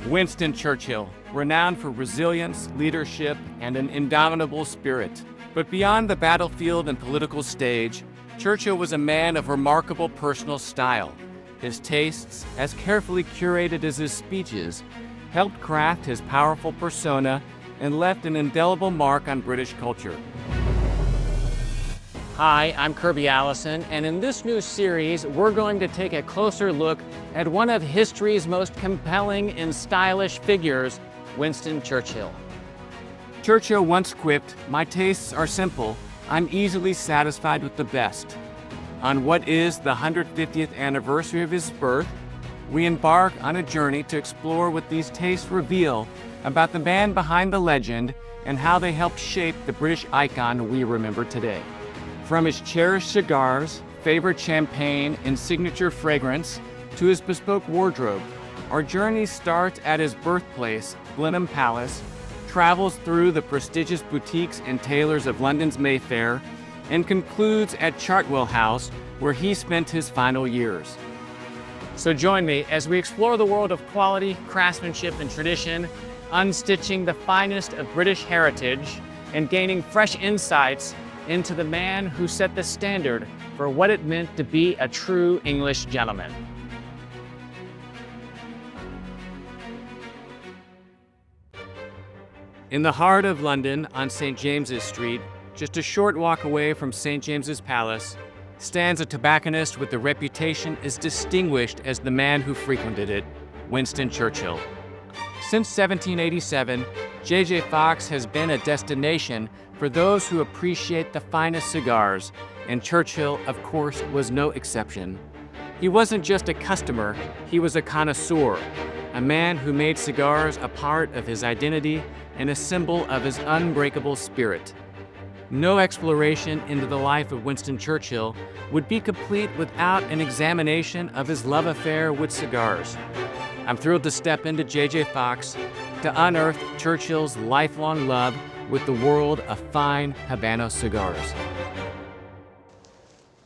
Winston Churchill, renowned for resilience, leadership, and an indomitable spirit. But beyond the battlefield and political stage, Churchill was a man of remarkable personal style. His tastes, as carefully curated as his speeches, helped craft his powerful persona and left an indelible mark on British culture. Hi, I'm Kirby Allison, and in this new series, we're going to take a closer look at one of history's most compelling and stylish figures, Winston Churchill. Churchill once quipped, "My tastes are simple. I'm easily satisfied with the best." On what is the 150th anniversary of his birth, we embark on a journey to explore what these tastes reveal about the man behind the legend and how they helped shape the British icon we remember today. From his cherished cigars, favorite champagne, and signature fragrance, to his bespoke wardrobe, our journey starts at his birthplace, Blenheim Palace, travels through the prestigious boutiques and tailors of London's Mayfair, and concludes at Chartwell House, where he spent his final years. So join me as we explore the world of quality, craftsmanship, and tradition, unstitching the finest of British heritage and gaining fresh insights into the man who set the standard for what it meant to be a true English gentleman. In the heart of London, on St. James's Street, just a short walk away from St. James's Palace, stands a tobacconist with a reputation as distinguished as the man who frequented it, Winston Churchill. Since 1787, J.J. Fox has been a destination for those who appreciate the finest cigars, and Churchill, of course, was no exception. He wasn't just a customer, he was a connoisseur, a man who made cigars a part of his identity and a symbol of his unbreakable spirit. No exploration into the life of Winston Churchill would be complete without an examination of his love affair with cigars. I'm thrilled to step into J.J. Fox to unearth Churchill's lifelong love with the world of fine Habano cigars.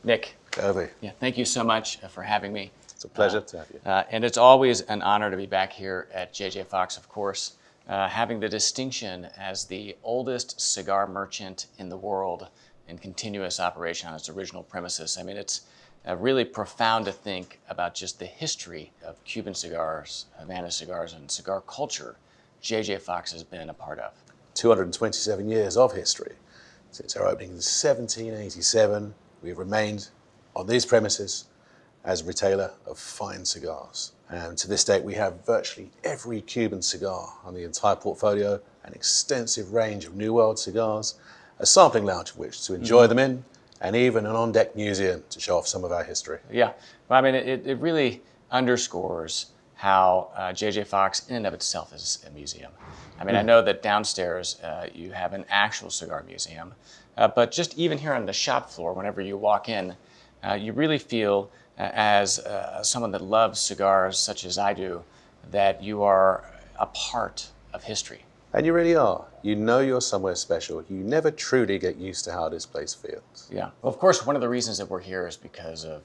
Nick. Kirby. Yeah, thank you so much for having me. It's a pleasure to have you. And it's always an honor to be back here at J.J. Fox, of course, having the distinction as the oldest cigar merchant in the world in continuous operation on its original premises. I mean, it's really profound to think about just the history of Cuban cigars, Havana cigars, and cigar culture J.J. Fox has been a part of. 227 years of history. Since our opening in 1787, we've remained on these premises as a retailer of fine cigars. And to this date, we have virtually every Cuban cigar on the entire portfolio, an extensive range of New World cigars, a sampling lounge of which to enjoy them in, and even an on-deck museum to show off some of our history. Yeah, well, I mean, it really underscores how J.J. Fox in and of itself is a museum. I mean, I know that downstairs you have an actual cigar museum, but just even here on the shop floor, whenever you walk in, you really feel as someone that loves cigars such as I do, that you are a part of history. And you really are. You know you're somewhere special. You never truly get used to how this place feels. Yeah. Well, of course, one of the reasons that we're here is because of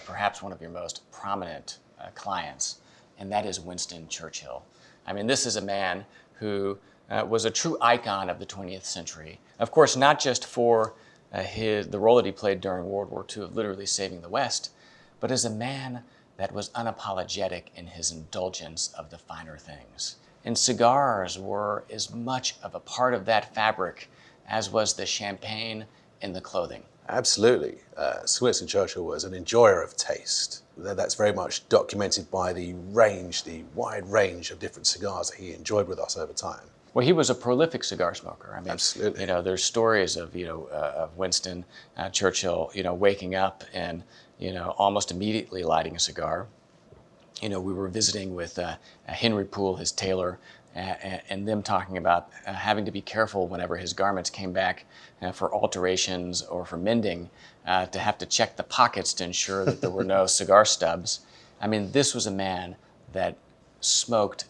perhaps one of your most prominent clients, and that is Winston Churchill. I mean, this is a man who was a true icon of the 20th century. Of course, not just for the role that he played during World War II of literally saving the West, but as a man that was unapologetic in his indulgence of the finer things. And cigars were as much of a part of that fabric as was the champagne and the clothing. Absolutely. Winston Churchill was an enjoyer of taste. That's very much documented by the wide range of different cigars that he enjoyed with us over time. Well, he was a prolific cigar smoker. I mean, absolutely. You know, there's stories of of Winston Churchill, waking up and almost immediately lighting a cigar. We were visiting with Henry Poole, his tailor, and them talking about having to be careful whenever his garments came back for alterations or for mending, to have to check the pockets to ensure that there were no cigar stubs. I mean, this was a man that smoked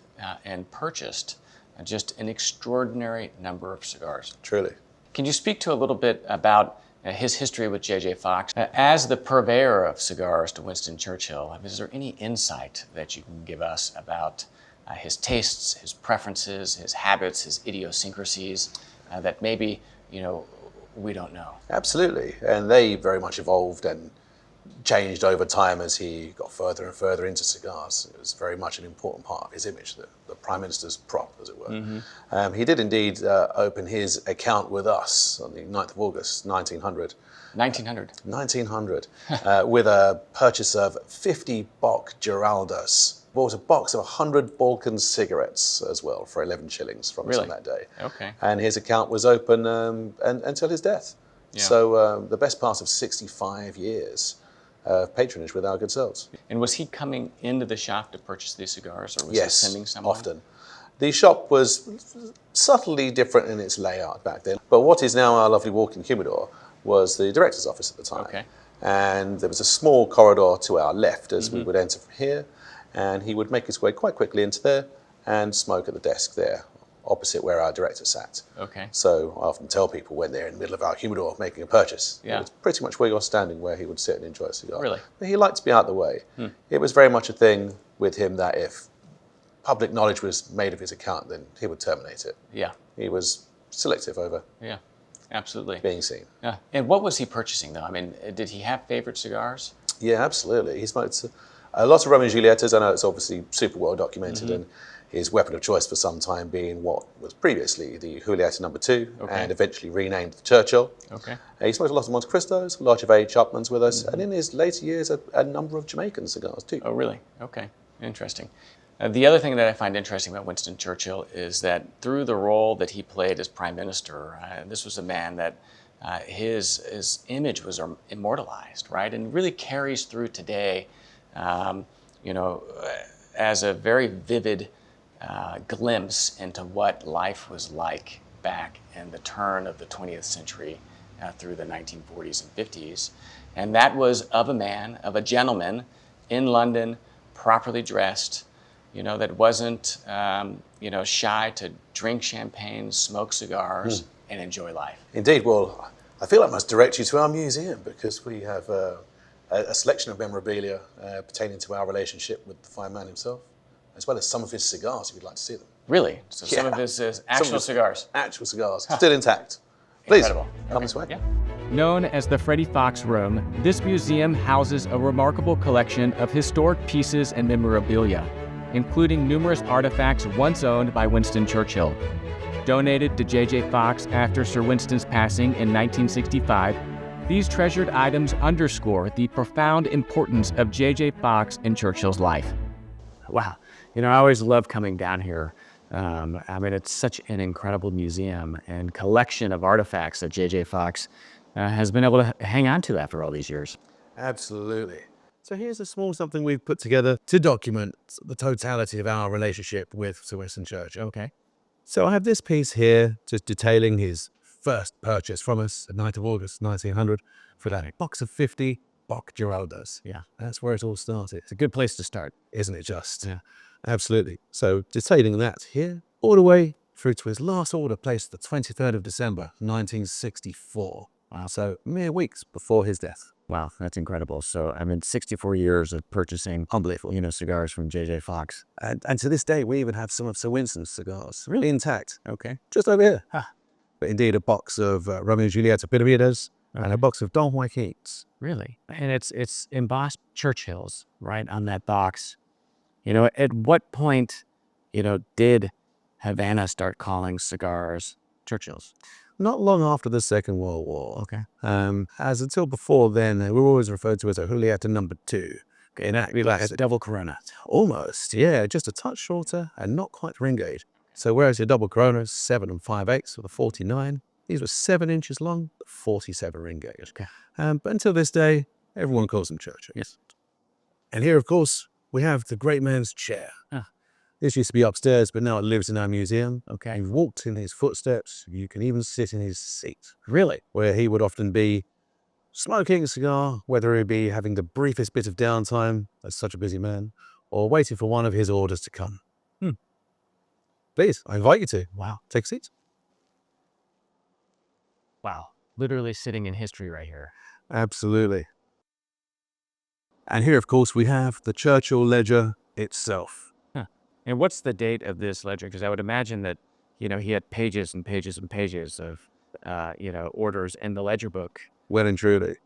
and purchased just an extraordinary number of cigars. Truly. Can you speak to a little bit about his history with J.J. Fox? As the purveyor of cigars to Winston Churchill, is there any insight that you can give us about his tastes, his preferences, his habits, his idiosyncrasies that maybe, we don't know. Absolutely. And they very much evolved and changed over time as he got further and further into cigars. It was very much an important part of his image, the Prime Minister's prop, as it were. He did indeed open his account with us on the 9th of August, 1900. 1900, with a purchase of 50 Bock Giraldas. Bought a box of 100 Balkan cigarettes as well for 11 shillings from us on that day. Okay. And his account was open until his death. Yeah. So the best part of 65 years of patronage with our good selves. And was he coming into the shop to purchase these cigars, or was Yes, he sending someone? often. The shop was subtly different in its layout back then, but what is now our lovely walk-in humidor was the director's office at the time. Okay. And there was a small corridor to our left as we would enter from here, and he would make his way quite quickly into there and smoke at the desk there, opposite where our director sat. Okay. So I often tell people when they're in the middle of our humidor making a purchase, Yeah. it's pretty much where you're standing where he would sit and enjoy a cigar. Really? But he liked to be out of the way. It was very much a thing with him that if public knowledge was made of his account, then he would terminate it. Yeah. He was selective over Yeah. Absolutely. being seen. Yeah. And what was he purchasing, though? I mean, did he have favorite cigars? Yeah, absolutely. He smoked a lot of Romeo and Julietas. I know it's obviously super well documented, and his weapon of choice for some time being what was previously the Julieta No. 2, and eventually renamed the Churchill. Okay. He smoked a lot of Monte Cristos, a lot of A. Chapmans with us, and in his later years, a number of Jamaican cigars too. Oh, really? Okay. Interesting. The other thing that I find interesting about Winston Churchill is that through the role that he played as Prime Minister, this was a man that his image was immortalized, right? And really carries through today, as a very vivid glimpse into what life was like back in the turn of the 20th century through the 1940s and 50s. And that was of a man, of a gentleman in London, properly dressed, that wasn't, shy to drink champagne, smoke cigars, and enjoy life. Indeed. Well, I feel I must direct you to our museum because we have a selection of memorabilia pertaining to our relationship with the fine man himself, as well as some of his cigars if you'd like to see them. Really? So some of his actual cigars? Actual cigars, still intact. Please, Incredible. come this way. Yeah. Known as the Freddie Fox Room, this museum houses a remarkable collection of historic pieces and memorabilia, including numerous artifacts once owned by Winston Churchill. Donated to J.J. Fox after Sir Winston's passing in 1965, these treasured items underscore the profound importance of J.J. Fox in Churchill's life. Wow. I always love coming down here. It's such an incredible museum and collection of artifacts that J.J. Fox has been able to hang on to after all these years. Absolutely. So here's a small something we've put together to document the totality of our relationship with Sir Winston Churchill. Okay. So I have this piece here just detailing his first purchase from us, the 9th of August, 1900, for that box of 50 Bock Giraldas. Yeah. That's where it all started. It's a good place to start. Isn't it just? Yeah. Absolutely. So detailing that here, all the way through to his last order placed the 23rd of December, 1964. Wow. So mere weeks before his death. Wow, that's incredible. So, 64 years of purchasing, Unbelievable. cigars from J.J. Fox. And to this day, we even have some of Sir Winston's cigars. Really intact. Okay. Just over here. Huh. But indeed, a box of Romeo and Julieta Piramidas and a box of Don Joaquins. Really? And it's embossed Churchills, right, on that box. At what point, did Havana start calling cigars Churchills? Not long after the Second World War. Okay. As until before then, they were always referred to as a Julieta No. 2. Okay, like a double Corona. Almost, yeah, just a touch shorter and not quite ringade. So whereas your double Coronas, 7 5/8 with a 49, these were 7 inches long, 47 ringade. Okay. But until this day, everyone calls them Churchill. Yes. And here, of course, we have the great man's chair. Ah. This used to be upstairs, but now it lives in our museum. Okay. You've walked in his footsteps. You can even sit in his seat, Really? where he would often be smoking a cigar, whether he be having the briefest bit of downtime as such a busy man, or waiting for one of his orders to come. Please, I invite you to. Wow. Take a seat. Wow. Literally sitting in history right here. Absolutely. And here, of course, we have the Churchill ledger itself. Huh. And what's the date of this ledger? Because I would imagine that, he had pages and pages and pages of, orders in the ledger book. Well and truly.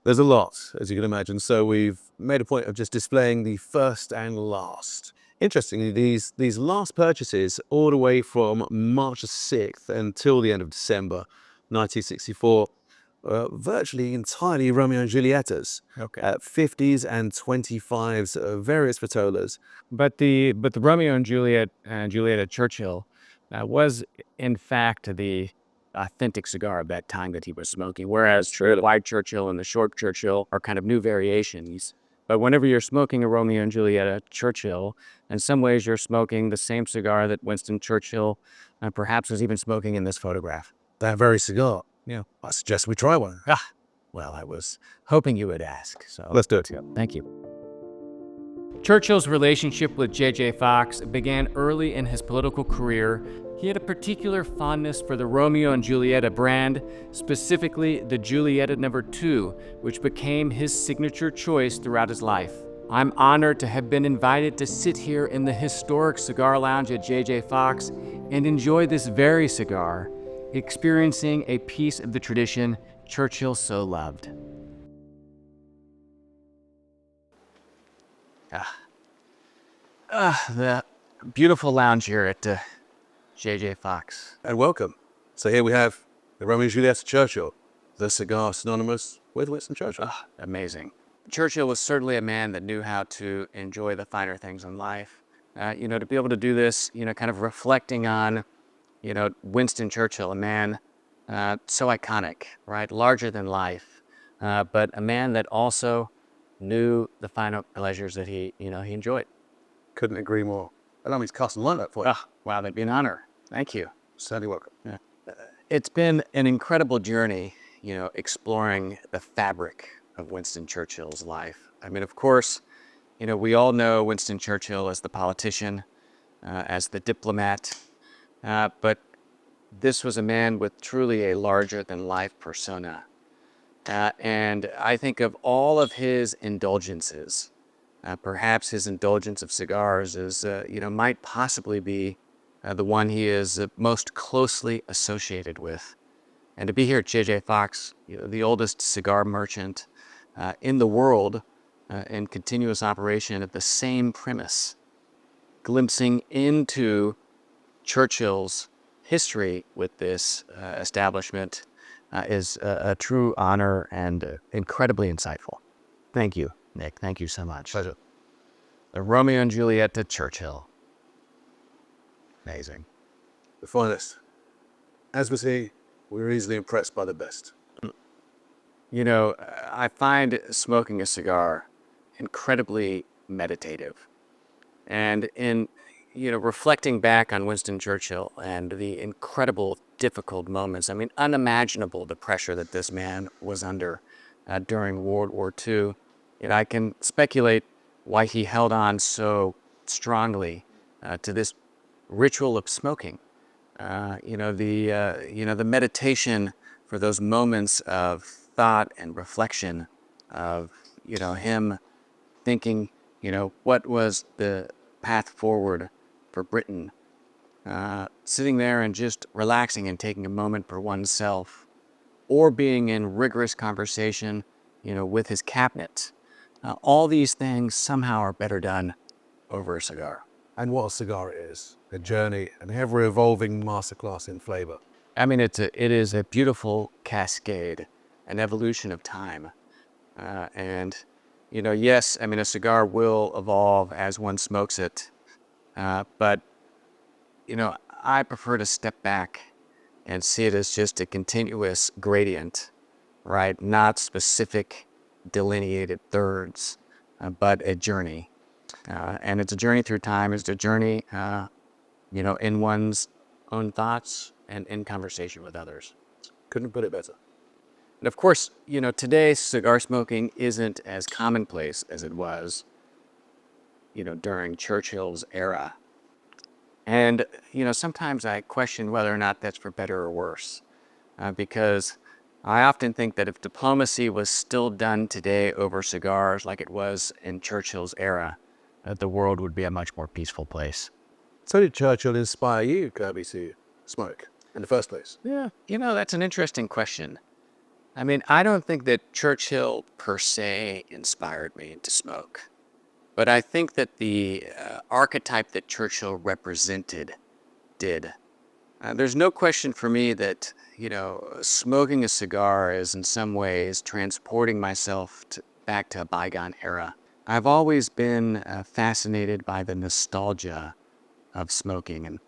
There's a lot, as you can imagine, so we've made a point of just displaying the first and last. Interestingly, these last purchases, all the way from March the 6th until the end of December 1964, virtually entirely Romeo and Julietas, Okay. 50s and 25s, various vitolas. But the Romeo and Juliet at Churchill was in fact the authentic cigar of that time that he was smoking, whereas the wide Churchill and the short Churchill are kind of new variations. But whenever you're smoking a Romeo and Juliet at Churchill, in some ways you're smoking the same cigar that Winston Churchill perhaps was even smoking in this photograph. That very cigar. Yeah. I suggest we try one. Well, I was hoping you would ask, so Let's do it. thank you. Churchill's relationship with J.J. Fox began early in his political career. He had a particular fondness for the Romeo and Julieta brand, specifically the Julieta No. 2, which became his signature choice throughout his life. I'm honored to have been invited to sit here in the historic cigar lounge at J.J. Fox and enjoy this very cigar, experiencing a piece of the tradition Churchill so loved. The beautiful lounge here at J.J. Fox. And welcome. So here we have the Romeo and Juliet Churchill, the cigar synonymous with Winston Churchill. Amazing. Churchill was certainly a man that knew how to enjoy the finer things in life. To be able to do this, kind of reflecting on, Winston Churchill, a man so iconic, right? Larger than life, but a man that also knew the finer pleasures that he enjoyed. Couldn't agree more. Allow me to cast and learn that for you. Wow, that'd be an honor. Thank you. Certainly welcome. Yeah. It's been an incredible journey, exploring the fabric of Winston Churchill's life. I mean, of course, we all know Winston Churchill as the politician, as the diplomat, but this was a man with truly a larger-than-life persona. And I think of all of his indulgences, perhaps his indulgence of cigars is, might possibly be the one he is most closely associated with. And to be here at J.J. Fox, the oldest cigar merchant in the world, in continuous operation at the same premise, glimpsing into Churchill's history with this establishment is a true honor and incredibly insightful. Thank you, Nick. Thank you so much. Pleasure. The Romeo and Juliet at Churchill. Amazing. The finest. As was he, we were easily impressed by the best. I find smoking a cigar incredibly meditative. And in, reflecting back on Winston Churchill and the incredible, difficult moments, unimaginable the pressure that this man was under during World War II, I can speculate why he held on so strongly to this ritual of smoking. The meditation for those moments of thought and reflection of, him thinking, what was the path forward for Britain, sitting there and just relaxing and taking a moment for oneself, or being in rigorous conversation, with his cabinet. All these things somehow are better done over a cigar. And what a cigar it is. A journey, an ever-evolving masterclass in flavor. It is a beautiful cascade, an evolution of time. Yes, a cigar will evolve as one smokes it. But I prefer to step back and see it as just a continuous gradient, right? Not specific delineated thirds, but a journey. And it's a journey through time. It's a journey, in one's own thoughts and in conversation with others. Couldn't put it better. And of course, today cigar smoking isn't as commonplace as it was, during Churchill's era. And, sometimes I question whether or not that's for better or worse, because I often think that if diplomacy was still done today over cigars like it was in Churchill's era, the world would be a much more peaceful place. So did Churchill inspire you, Kirby, to smoke in the first place? Yeah, that's an interesting question. I mean, I don't think that Churchill per se inspired me to smoke, but I think that the archetype that Churchill represented did. There's no question for me that, smoking a cigar is in some ways transporting myself back to a bygone era. I've always been fascinated by the nostalgia of smoking. And,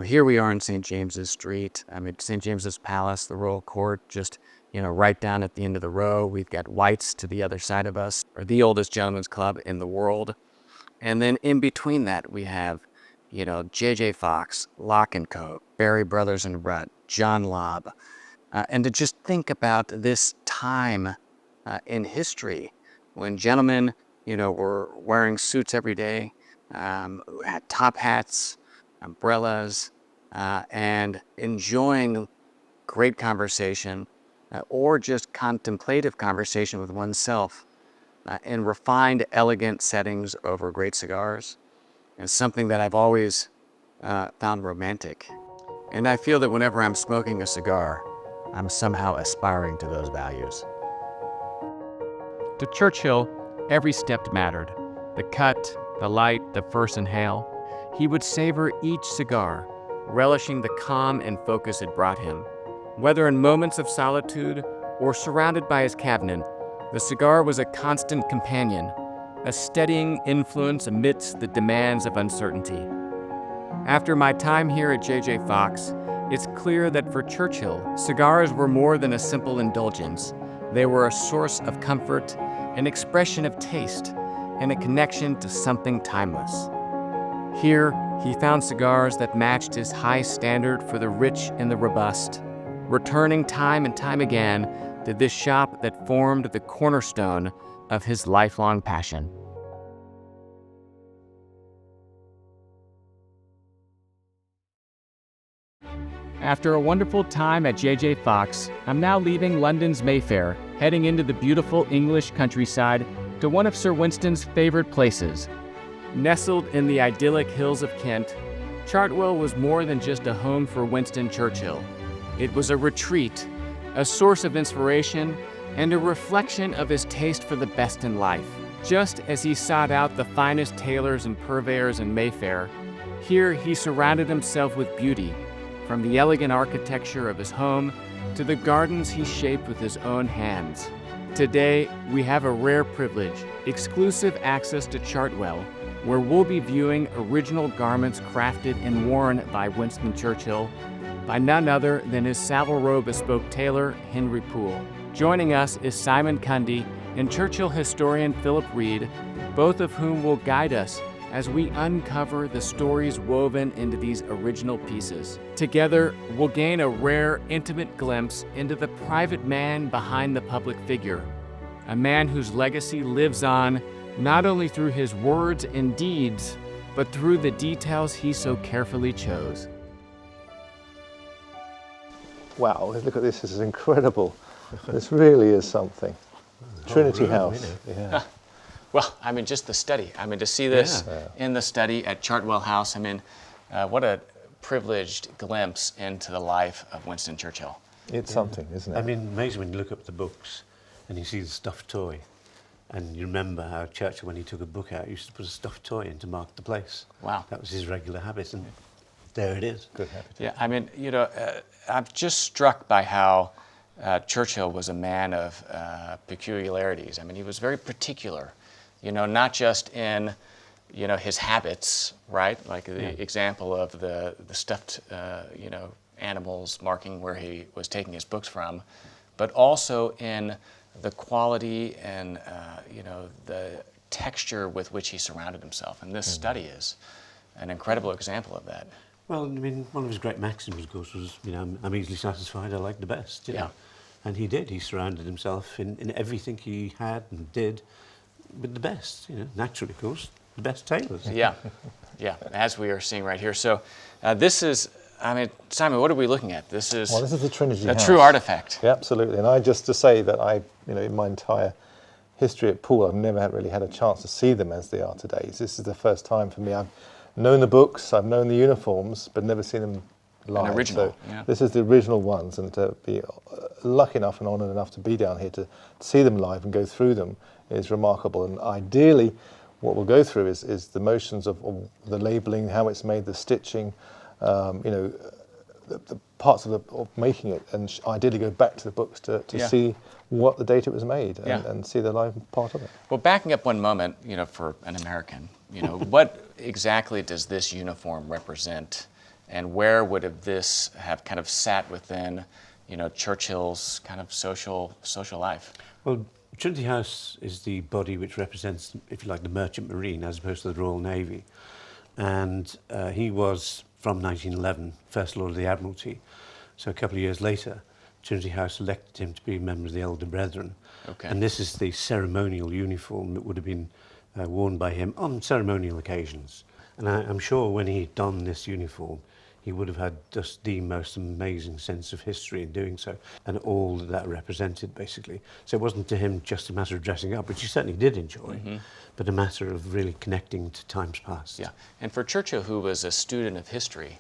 here we are in St. James's Street. I mean, St. James's Palace, the Royal Court, just, right down at the end of the row. We've got White's to the other side of us, or the oldest gentleman's club in the world. And then in between that, we have, J.J. Fox, Lock & Co., Berry Brothers and Rutt, John Lobb. And to just think about this time in history when gentlemen, were wearing suits every day, had top hats, umbrellas, and enjoying great conversation or just contemplative conversation with oneself in refined, elegant settings over great cigars is something that I've always found romantic. And I feel that whenever I'm smoking a cigar, I'm somehow aspiring to those values. To Churchill, every step mattered. The cut, the light, the first inhale. He would savor each cigar, relishing the calm and focus it brought him. Whether in moments of solitude or surrounded by his cabinet, the cigar was a constant companion, a steadying influence amidst the demands of uncertainty. After my time here at J.J. Fox, it's clear that for Churchill, cigars were more than a simple indulgence. They were a source of comfort, an expression of taste, and a connection to something timeless. Here, he found cigars that matched his high standard for the rich and the robust, returning time and time again to this shop that formed the cornerstone of his lifelong passion. After a wonderful time at J.J. Fox, I'm now leaving London's Mayfair, heading into the beautiful English countryside to one of Sir Winston's favorite places. Nestled in the idyllic hills of Kent, Chartwell was more than just a home for Winston Churchill. It was a retreat, a source of inspiration, and a reflection of his taste for the best in life. Just as he sought out the finest tailors and purveyors in Mayfair, here he surrounded himself with beauty, from the elegant architecture of his home to the gardens he shaped with his own hands. Today, we have a rare privilege, exclusive access to Chartwell, where we'll be viewing original garments crafted and worn by Winston Churchill by none other than his Savile Row bespoke tailor, Henry Poole. Joining us is Simon Cundey and Churchill historian Philip Reed, both of whom will guide us as we uncover the stories woven into these original pieces. Together, we'll gain a rare, intimate glimpse into the private man behind the public figure, a man whose legacy lives on not only through his words and deeds, but through the details he so carefully chose. Wow, look at this, this is incredible. This really is something. Trinity House. Yeah. Well, I mean, just the study. I mean, to see this in the study at Chartwell House, I mean, what a privileged glimpse into the life of Winston Churchill. It's something, isn't it? I mean, amazing when you look up the books and you see the stuffed toy, and you remember how Churchill, when he took a book out, used to put a stuffed toy in to mark the place. Wow. That was his regular habit, and there it is. Good habit. Yeah, I mean, I'm just struck by how Churchill was a man of peculiarities. I mean, he was very particular, not just in, his habits, right? Like the example of the stuffed, animals marking where he was taking his books from, but also in the quality and, the texture with which he surrounded himself. And this study is an incredible example of that. Well, I mean, one of his great maxims, of course, was, I'm easily satisfied, I like the best. You know? And he did. He surrounded himself in everything he had and did with the best. Naturally, of course, the best tailors. Yeah, as we are seeing right here. So this is, I mean, Simon, what are we looking at? This is the Trinity a House. true artifact. Yeah, absolutely. And I just to say that in my entire history at Poole, I've never really had a chance to see them as they are today. This is the first time for me. known the books, I've known the uniforms, but never seen them live. original, So yeah. this is the original ones, and to be lucky enough and honoured enough to be down here to see them live and go through them is remarkable. And ideally, what we'll go through is the motions of the labelling, how it's made, the stitching, the parts of making it, and ideally go back to the books to see what the date it was made and see the live part of it. Well, backing up one moment, for an American, what exactly does this uniform represent, and where would this have kind of sat within, Churchill's kind of social life? Well, Trinity House is the body which represents, if you like, the Merchant Marine as opposed to the Royal Navy. And he was, from 1911, First Lord of the Admiralty. So a couple of years later, Trinity House elected him to be a member of the Elder Brethren. Okay. And this is the ceremonial uniform that would have been worn by him on ceremonial occasions. And I'm sure when he donned this uniform, he would have had just the most amazing sense of history in doing so, and all that represented, basically. So it wasn't to him just a matter of dressing up, which he certainly did enjoy, but a matter of really connecting to times past. Yeah, and for Churchill, who was a student of history,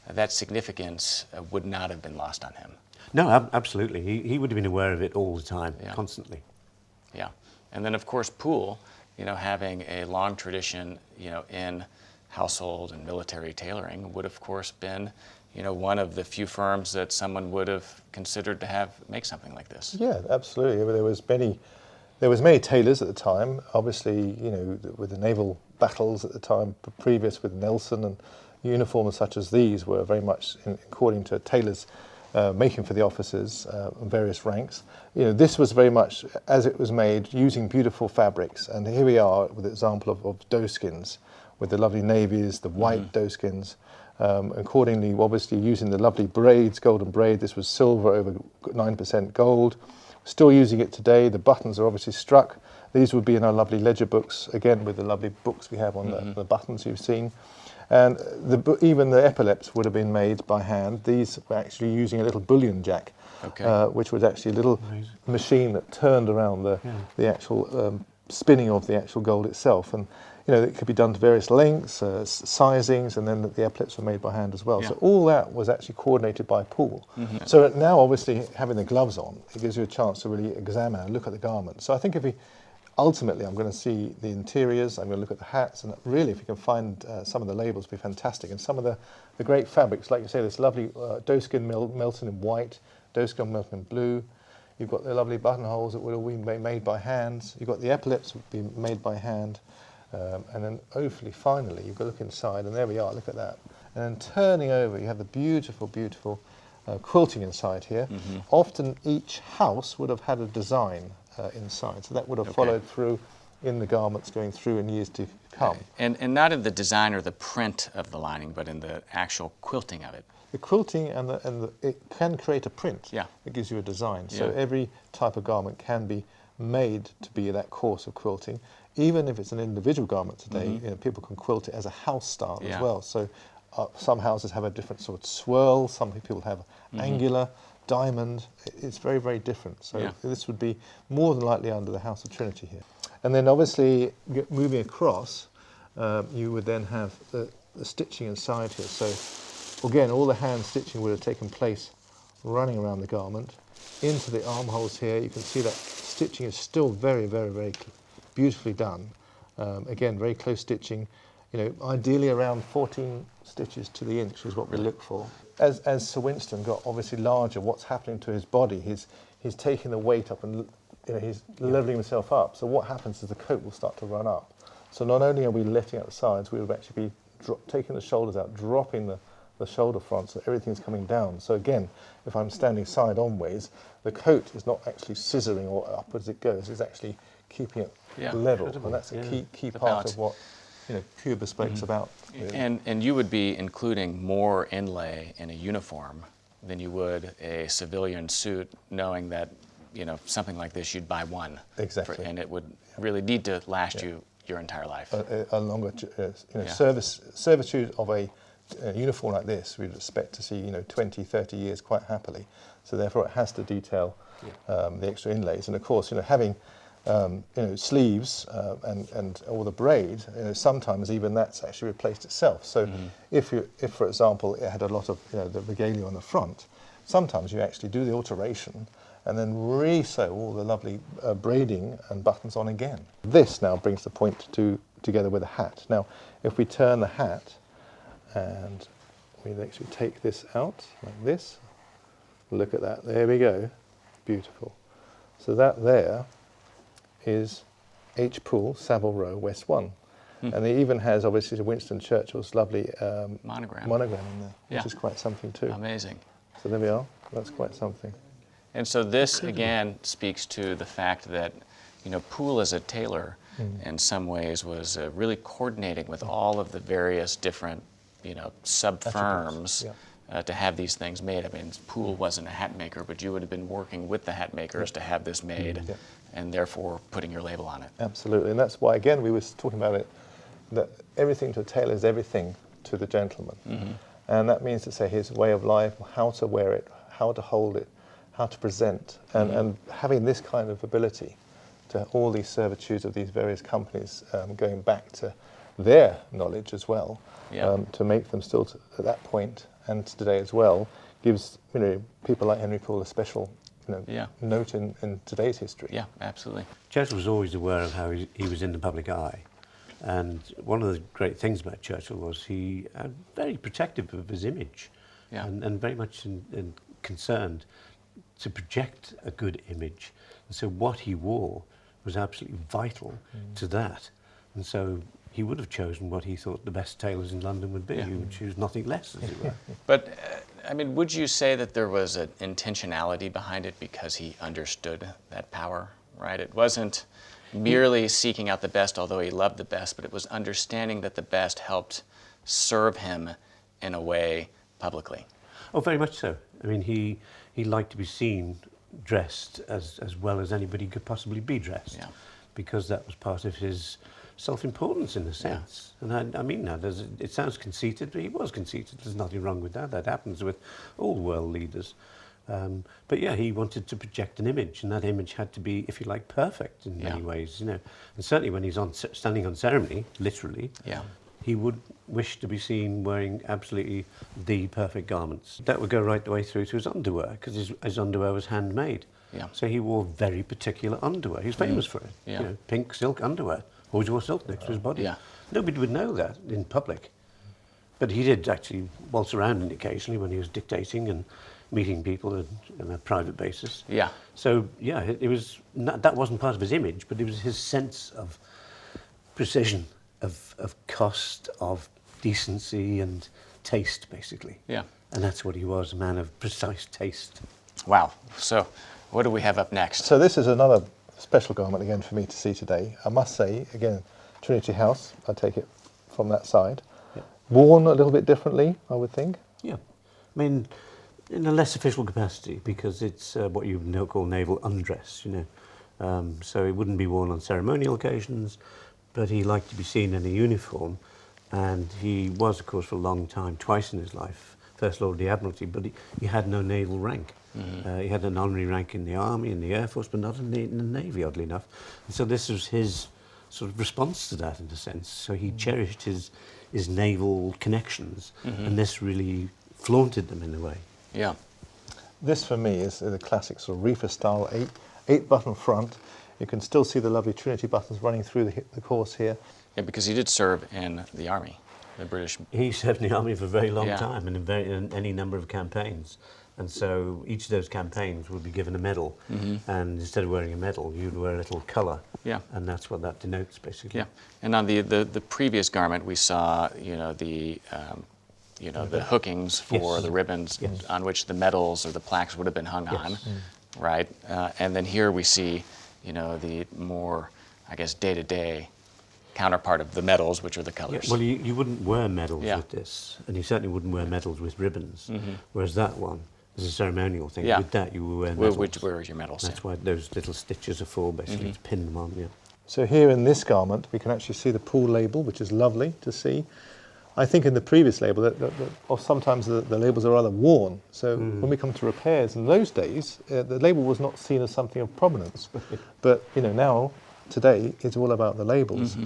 that significance would not have been lost on him. No, absolutely. He would have been aware of it all the time, constantly. Yeah, and then of course Poole, having a long tradition, in household and military tailoring, would of course been, one of the few firms that someone would have considered to make something like this. Yeah, absolutely. There was many tailors at the time. Obviously, with the naval battles at the time, previous with Nelson, and uniforms such as these were very much according to tailors making for the officers in various ranks. This was very much as it was made, using beautiful fabrics. And here we are with an example of doeskins, with the lovely navies, the white doeskins. Accordingly, obviously using the lovely braids, golden braid. This was silver over 9% gold. Still using it today. The buttons are obviously struck. These would be in our lovely ledger books, again with the lovely books we have on the buttons you've seen. And even the epaulets would have been made by hand. These were actually using a little bullion jack, which was actually a little machine that turned around the actual spinning of the actual gold itself. And it could be done to various lengths, sizings, and then the epaulets were made by hand as well. Yeah. So all that was actually coordinated by Poole. So now, obviously, having the gloves on, it gives you a chance to really examine and look at the garment. So I think ultimately, I'm going to see the interiors, I'm going to look at the hats, and really, if you can find some of the labels, be fantastic. And some of the great fabrics, like you say, this lovely doeskin melted in white, doeskin melted in blue. You've got the lovely buttonholes that would all be made by hand. You've got the epaulets would be made by hand. And then hopefully, finally, you've got to look inside, and there we are, look at that. And then turning over, you have the beautiful, beautiful quilting inside here. Often each house would have had a design inside, so that would have followed through in the garments going through in years to come. And not in the design or the print of the lining, but in the actual quilting of it. The quilting it can create a print. Yeah. That gives you a design. So Yeah. every type of garment can be made to be that course of quilting. Even if it's an individual garment today, people can quilt it as a house style as well. So some houses have a different sort of swirl. Some people have angular, diamond. It's very, very different. So this would be more than likely under the House of Trinity here. And then obviously moving across, you would then have the stitching inside here. So again, all the hand stitching would have taken place running around the garment. Into the armholes here, you can see that stitching is still very, very, very beautifully done. Again, very close stitching. Ideally around 14 stitches to the inch is what we look for. As Sir Winston got obviously larger, what's happening to his body? He's taking the weight up and he's leveling himself up. So what happens is the coat will start to run up. So not only are we lifting out the sides, we would actually be taking the shoulders out, dropping the shoulder front, so everything's coming down. So again, if I'm standing side on ways, the coat is not actually scissoring or upwards it goes, it's actually keeping it level. And that's a key part balance. of what pure bespoke's about. And you would be including more inlay in a uniform than you would a civilian suit, knowing that something like this you'd buy one. Exactly. And it would really need to last you your entire life. A longer servitude of a uniform like this, we'd expect to see 20, 30 years quite happily. So therefore it has to detail the extra inlays. And of course, having sleeves and all the braid, sometimes even that's actually replaced itself. So if for example it had a lot of the regalia on the front, sometimes you actually do the alteration and then re-sew all the lovely braiding and buttons on again. This now brings the point together with a hat. Now if we turn the hat and we actually take this out like this, look at that, there we go, beautiful. So that there is H. Poole, Savile Row, West 1. And it even has, obviously, Winston Churchill's lovely monogram in there, which is quite something too. Amazing. So there we are, that's quite something. And so this, again, speaks to the fact that, Poole as a tailor, in some ways, was really coordinating with all of the various different, sub-firms to have these things made. I mean, Poole wasn't a hat maker, but you would have been working with the hat makers to have this made, and therefore putting your label on it. Absolutely, and that's why, again, we were talking about it, that everything to a tailor is everything to the gentleman. And that means to say his way of life, how to wear it, how to hold it, how to present, and having this kind of ability to all these servitudes of these various companies, going back to their knowledge as well, to make them still at that point and today as well, gives people like Henry Poole a special note in today's history. Yeah, absolutely. Churchill was always aware of how he was in the public eye. And one of the great things about Churchill was he very protective of his image, and very much concerned to project a good image. And so what he wore was absolutely vital to that. And so he would have chosen what he thought the best tailors in London would be. He would choose nothing less, as it were. But, would you say that there was an intentionality behind it because he understood that power, right? It wasn't merely seeking out the best, although he loved the best, but it was understanding that the best helped serve him in a way publicly. Oh, very much so. I mean, he liked to be seen dressed as well as anybody could possibly be dressed, because that was part of his self-importance in a sense. And I mean that, it sounds conceited, but he was conceited. There's nothing wrong with that. That happens with all world leaders. But he wanted to project an image, and that image had to be, if you like, perfect in many ways, And certainly when he's standing on ceremony, literally, he would wish to be seen wearing absolutely the perfect garments. That would go right the way through to his underwear, because his underwear was handmade. So he wore very particular underwear. He was famous for it. Pink silk underwear. Always wore silk next to his body. Nobody would know that in public. But he did actually waltz around in occasionally when he was dictating and meeting people on a private basis. So it was that wasn't part of his image, but it was his sense of precision, of cost, of decency and taste, basically. And that's what he was, a man of precise taste. Wow. So what do we have up next? So this is another special garment again for me to see today. I must say, again, Trinity House, I take it from that side. Worn a little bit differently, I would think. I mean, in a less official capacity, because it's what you would call naval undress, so it wouldn't be worn on ceremonial occasions, but he liked to be seen in a uniform, and he was, of course, for a long time, twice in his life, First Lord of the Admiralty, but he had no naval rank. He had an honorary rank in the Army, in the Air Force, but not in the Navy, oddly enough. And so this was his sort of response to that, in a sense. So he cherished his naval connections, and this really flaunted them in a way. This, for me, is the classic sort of reefer style, eight button front. You can still see the lovely Trinity buttons running through the course here. Because he did serve in the Army, the British. He served in the Army for a very long time, and in any number of campaigns. And so each of those campaigns would be given a medal, and instead of wearing a medal, you'd wear a little colour. And that's what that denotes, basically. And on the previous garment, we saw, the hookings for the ribbons on which the medals or the plaques would have been hung on, right? And then here we see, the more, I guess, day-to-day counterpart of the medals, which are the colours. Well, you wouldn't wear medals with this, and you certainly wouldn't wear medals with ribbons, whereas that one is a ceremonial thing. With that, you would wear medals. Where are your medals? That's why those little stitches are for, basically, to pin them on, So here in this garment, we can actually see the Poole label, which is lovely to see. I think in the previous label, or sometimes the labels are rather worn. So when we come to repairs in those days, the label was not seen as something of prominence. But now, today, it's all about the labels.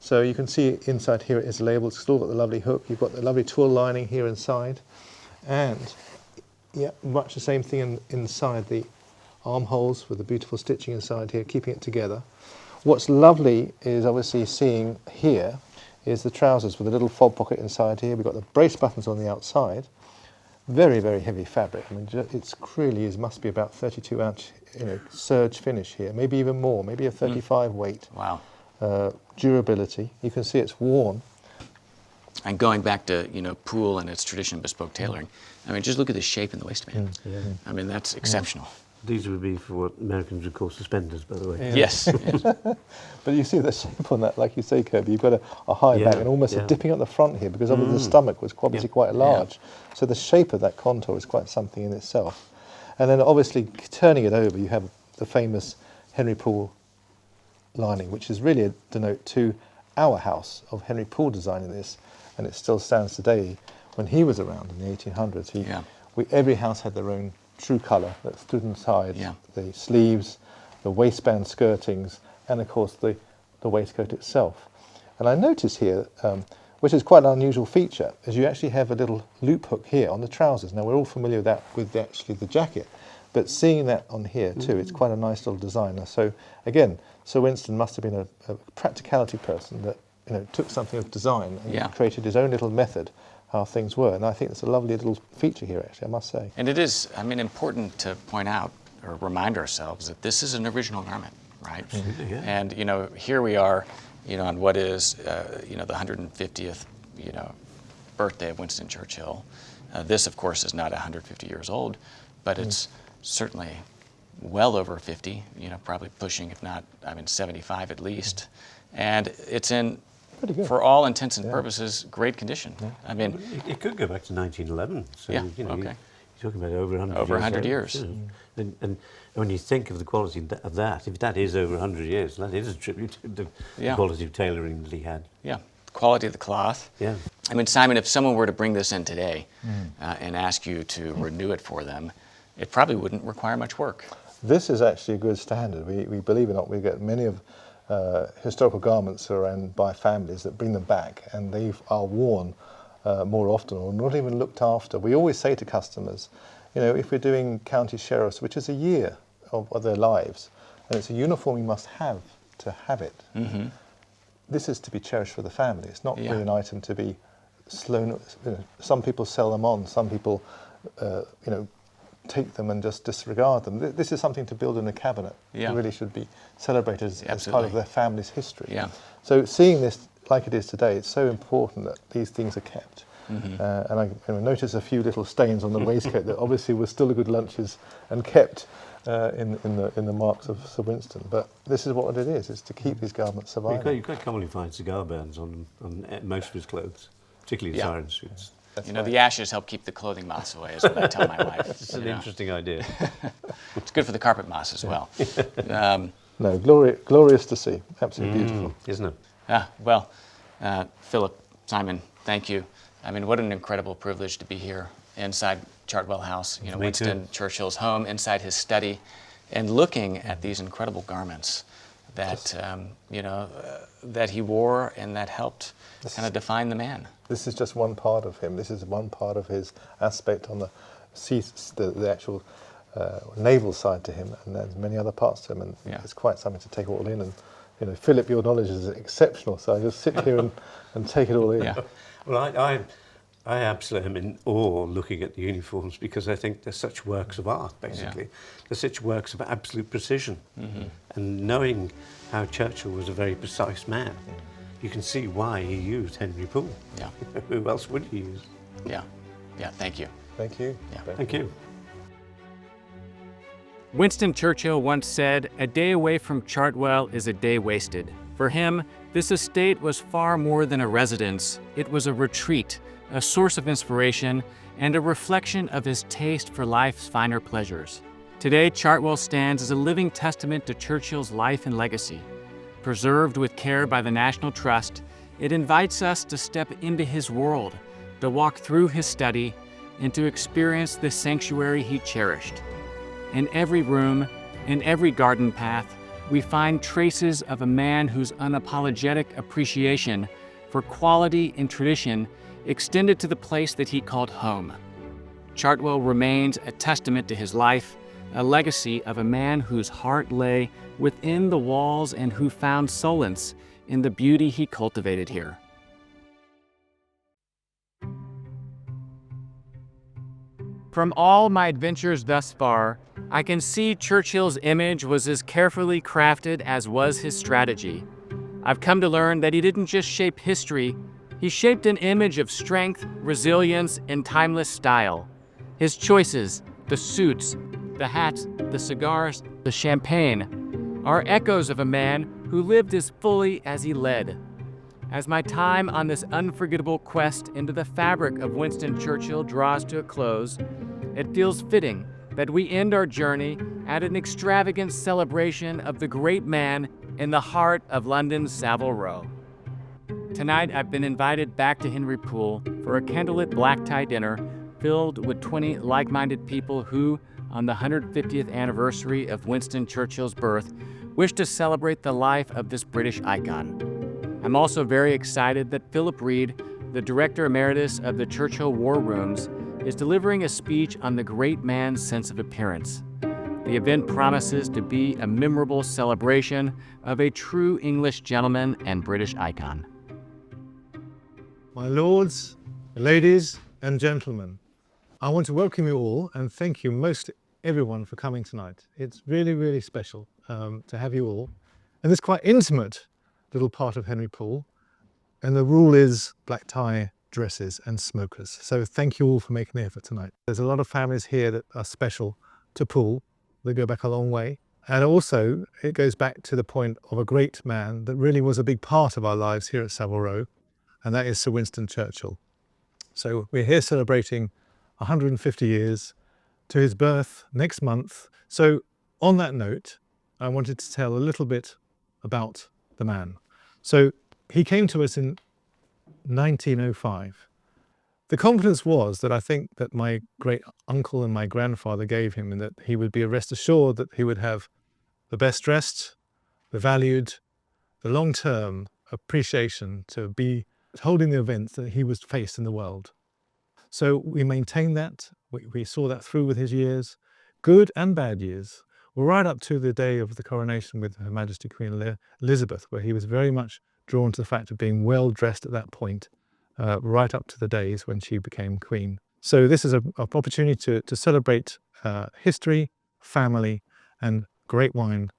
So you can see inside here it is labeled. It's still got the lovely hook. You've got the lovely twill lining here inside, and much the same thing inside the armholes with the beautiful stitching inside here, keeping it together. What's lovely is obviously seeing here is the trousers with a little fob pocket inside here. We've got the brace buttons on the outside. Very, very heavy fabric. I mean, it's really must be about 32-ounce, serge finish here, maybe even more, maybe a 35 weight. Wow. Durability. You can see it's worn. And going back to Poole and its tradition of bespoke tailoring, I mean, just look at the shape in the waistband. I mean, that's exceptional. These would be for what Americans would call suspenders, by the way. Yeah. Yes. But you see the shape on that, like you say, Kirby. You've got a high back and almost a dipping at the front here, because obviously the stomach was obviously quite large. So the shape of that contour is quite something in itself. And then obviously turning it over, you have the famous Henry Poole lining, which is really a denote to our house of Henry Poole designing this, and it still stands today. When he was around in the 1800s, every house had their own true colour that stood inside the sleeves, the waistband skirtings, and of course the waistcoat itself. And I notice here, which is quite an unusual feature, is you actually have a little loop hook here on the trousers. Now we're all familiar with that with actually the jacket, but seeing that on here too, it's quite a nice little design. So again, Sir Winston must have been a practicality person that took something of design and created his own little method how things were, and I think it's a lovely little feature here, actually, I must say. And it is, I mean, important to point out or remind ourselves that this is an original garment, right? And here we are, on what is, the 150th, birthday of Winston Churchill. This, of course, is not 150 years old, but it's certainly well over 50. Probably pushing, if not, 75 at least, and it's in. For all intents and purposes, great condition. I mean, it could go back to 1911. So, you're talking about over 100 years. Over 100 years. And when you think of the quality of that, if that is over 100 years, that is a tribute to the quality of tailoring that he had. Yeah, the quality of the cloth. Yeah. I mean, Simon, if someone were to bring this in today and ask you to renew it for them, it probably wouldn't require much work. This is actually a good standard. We believe it or not, we get many of historical garments are owned by families that bring them back, and they are worn more often or not even looked after. We always say to customers, if we're doing county sheriffs, which is a year of their lives, and it's a uniform you must have to have it, this is to be cherished for the family. It's not really an item to be slow. Some people sell them on, some people take them and just disregard them. This is something to build in a cabinet. It really should be celebrated as part of their family's history. Yeah. So seeing this like it is today, it's so important that these things are kept. And I notice a few little stains on the waistcoat that obviously were still good lunches and kept in the marks of Sir Winston. But this is what it is to keep these garments surviving. You quite commonly find cigar burns on most of his clothes, particularly siren suits. The ashes help keep the clothing moths away, is what I tell my wife. It's an interesting idea. It's good for the carpet moths as well. No, glorious to see. Absolutely beautiful. Isn't it? Well, Philip, Simon, thank you. I mean, what an incredible privilege to be here inside Chartwell House, Winston Churchill's home, inside his study, and looking at these incredible garments that, that he wore and that helped kind of define the man. This is just one part of him. This is one part of his aspect on the actual naval side to him, and there's many other parts to him, and it's quite something to take all in. And Philip, your knowledge is exceptional, so I just sit here and take it all in. Well, I absolutely am in awe looking at the uniforms, because I think they're such works of art, basically. They're such works of absolute precision. And knowing how Churchill was a very precise man, you can see why he used Henry Poole. Who else would he use? Thank you. Thank you. Thank you. Winston Churchill once said, "A day away from Chartwell is a day wasted." For him, this estate was far more than a residence. It was a retreat, a source of inspiration, and a reflection of his taste for life's finer pleasures. Today, Chartwell stands as a living testament to Churchill's life and legacy. Preserved with care by the National Trust, It invites us to step into his world, to walk through his study, and to experience the sanctuary he cherished. In every room, in every garden path, we find traces of a man whose unapologetic appreciation for quality and tradition extended to the place that he called home. Chartwell remains a testament to his life, a legacy of a man whose heart lay within the walls and who found solace in the beauty he cultivated here. From all my adventures thus far, I can see Churchill's image was as carefully crafted as was his strategy. I've come to learn that he didn't just shape history, he shaped an image of strength, resilience, and timeless style. His choices, the suits, the hats, the cigars, the champagne, are echoes of a man who lived as fully as he led. As my time on this unforgettable quest into the fabric of Winston Churchill draws to a close, it feels fitting that we end our journey at an extravagant celebration of the great man in the heart of London's Savile Row. Tonight, I've been invited back to Henry Poole for a candlelit black tie dinner filled with 20 like-minded people who, on the 150th anniversary of Winston Churchill's birth, wish to celebrate the life of this British icon. I'm also very excited that Philip Reed, the Director Emeritus of the Churchill War Rooms, is delivering a speech on the great man's sense of appearance. The event promises to be a memorable celebration of a true English gentleman and British icon. My lords, ladies, and gentlemen, I want to welcome you all and thank you most everyone for coming tonight. It's really, really special to have you all. And this quite intimate little part of Henry Poole. And the rule is black tie, dresses, and smokers. So thank you all for making the effort tonight. There's a lot of families here that are special to Poole. They go back a long way. And also, it goes back to the point of a great man that really was a big part of our lives here at Savile Row, and that is Sir Winston Churchill. So we're here celebrating 150 years to his birth next month. So on that note, I wanted to tell a little bit about the man. So he came to us in 1905. The confidence was that I think that my great uncle and my grandfather gave him, and that he would be rest assured that he would have the best dressed, the valued, the long-term appreciation to be holding the events that he was faced in the world. So we maintained that. We saw that through with his years, good and bad years, right up to the day of the coronation with Her Majesty Queen Elizabeth, where he was very much drawn to the fact of being well dressed at that point, right up to the days when she became queen. So this is an opportunity to celebrate history, family, and great wine,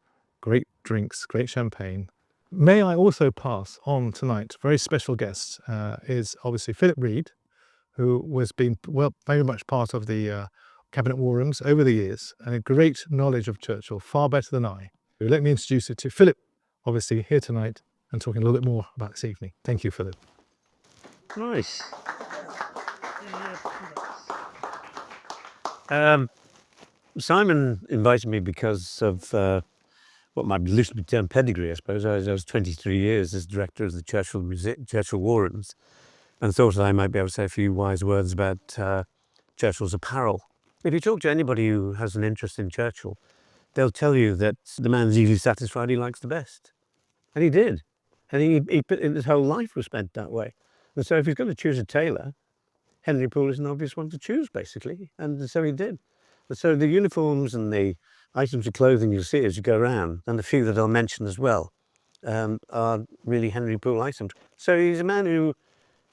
great drinks, great champagne. May I also pass on tonight, very special guest is obviously Philip Reed, who was very much part of the Cabinet War Rooms over the years, and a great knowledge of Churchill, far better than I. So let me introduce you to Philip, obviously here tonight, and talking a little bit more about this evening. Thank you, Philip. Nice. Simon invited me because of what might be loosely termed pedigree, I suppose. I was 23 years as director of the Churchill War Rooms, and thought that I might be able to say a few wise words about Churchill's apparel. If you talk to anybody who has an interest in Churchill, they'll tell you that the man's easily satisfied, he likes the best. And he did. And he put in his whole life was spent that way. And so if he's going to choose a tailor, Henry Poole is an obvious one to choose, basically. And so he did. And so the uniforms and the items of clothing you'll see as you go around, and the few that I'll mention as well, are really Henry Poole items. So he's a man who,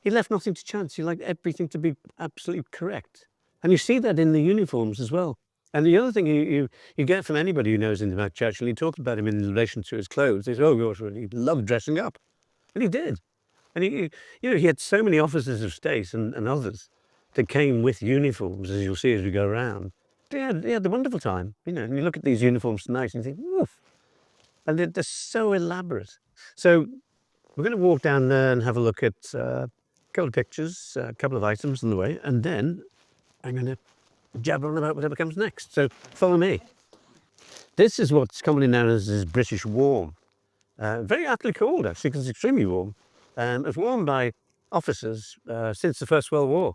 he left nothing to chance. He liked everything to be absolutely correct. And you see that in the uniforms as well. And the other thing you get from anybody who knows anything about Churchill, he talked about him in relation to his clothes. They say, oh gosh, he loved dressing up. And he did. And he had so many officers of state and others that came with uniforms, as you'll see as we go around. He had a wonderful time, and you look at these uniforms tonight and you think, woof. And they're so elaborate. So we're going to walk down there and have a look at a couple of pictures, a couple of items on the way, and then I'm going to jabber on about whatever comes next. So follow me. This is what's commonly known as British warm. Very aptly called, actually, because it's extremely warm. It was worn by officers since the First World War.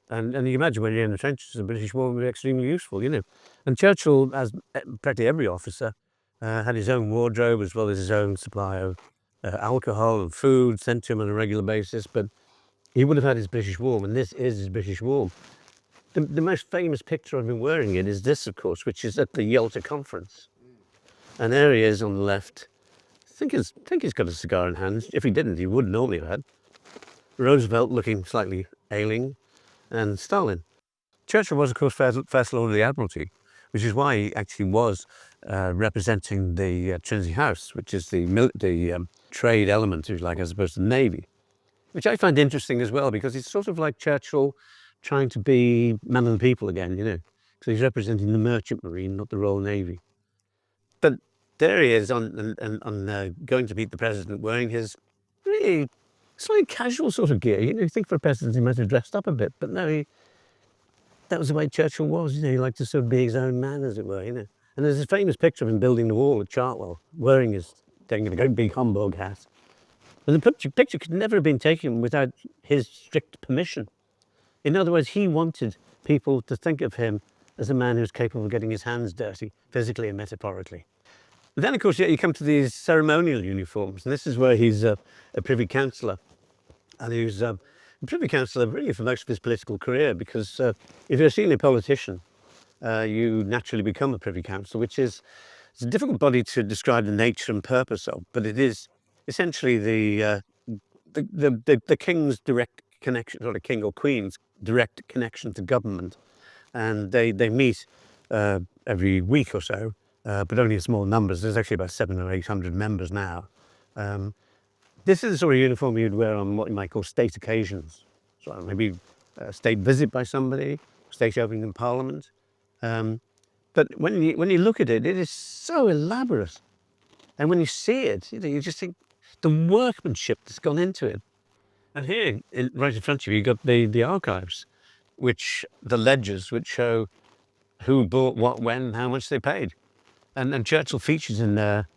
And you imagine when you're in the trenches, the British war would be extremely useful, you know. And Churchill, as practically every officer, had his own wardrobe as well as his own supply of alcohol and food sent to him on a regular basis. But he would have had his British warm, and this is his British warm. The most famous picture of him wearing it is this, of course, which is at the Yalta Conference. And there he is on the left. I think he's got a cigar in hand. If he didn't, he would normally have had. Roosevelt looking slightly ailing, and Stalin. Churchill was, of course, First Lord of the Admiralty, which is why he actually was representing the Trinity House, which is the trade element, if you like, as opposed to the Navy, which I find interesting as well, because it's sort of like Churchill trying to be man of the people again, you know. So he's representing the Merchant Marine, not the Royal Navy. But there he is on going to meet the president, wearing his really slightly casual sort of gear. You know, you think for a president he might have dressed up a bit, but no, that was the way Churchill was. You know, he liked to sort of be his own man, as it were. You know, and there's a famous picture of him building the wall at Chartwell, wearing his taking a great big Homburg hat. And the picture could never have been taken without his strict permission. In other words, he wanted people to think of him as a man who's capable of getting his hands dirty, physically and metaphorically. But then, of course, you come to these ceremonial uniforms, and this is where he's a Privy Councillor. And he was a Privy Councillor really for most of his political career, because if you're a senior politician, you naturally become a Privy Councillor, which is it's a difficult body to describe the nature and purpose of, but it is essentially the king's direct connection, or the king or queen's direct connection to government. And they meet every week or so, but only in small numbers. There's actually about 700 or 800 members now. This is the sort of uniform you'd wear on what you might call state occasions. So maybe a state visit by somebody, state opening in Parliament. But when you look at it, it is so elaborate. And when you see it, you know, you just think the workmanship that's gone into it. And here, right in front of you, you've got the archives, the ledgers, which show who bought what, when, how much they paid. And Churchill features in there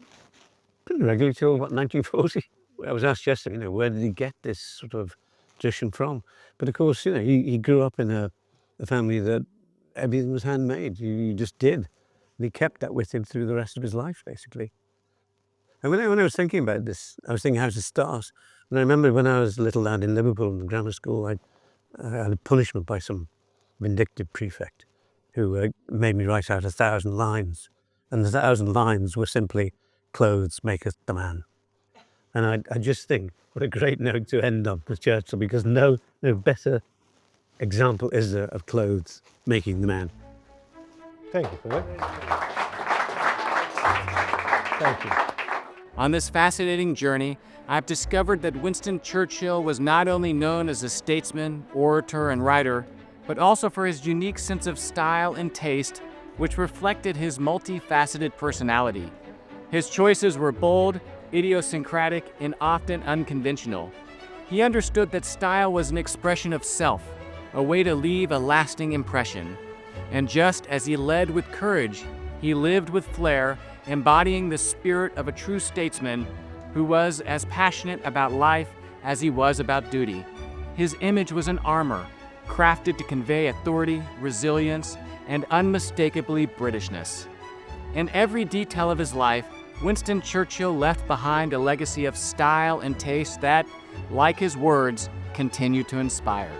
pretty regularly till, 1940? I was asked yesterday, you know, where did he get this sort of tradition from? But of course, you know, he grew up in a family that everything was handmade. You just did. And he kept that with him through the rest of his life, basically. And when I was thinking about this, I was thinking how to start. And I remember when I was a little lad in Liverpool in grammar school, I had a punishment by some vindictive prefect who made me write out 1,000 lines. And the 1,000 lines were simply, "Clothes maketh the man." And I just think, what a great note to end on for Churchill, because no better example is there of clothes making the man. Thank you, Philip. Thank you. On this fascinating journey, I've discovered that Winston Churchill was not only known as a statesman, orator, and writer, but also for his unique sense of style and taste, which reflected his multifaceted personality. His choices were bold, idiosyncratic, and often unconventional. He understood that style was an expression of self, a way to leave a lasting impression. And just as he led with courage, he lived with flair, embodying the spirit of a true statesman who was as passionate about life as he was about duty. His image was an armor, crafted to convey authority, resilience, and unmistakably Britishness. In every detail of his life, Winston Churchill left behind a legacy of style and taste that, like his words, continue to inspire.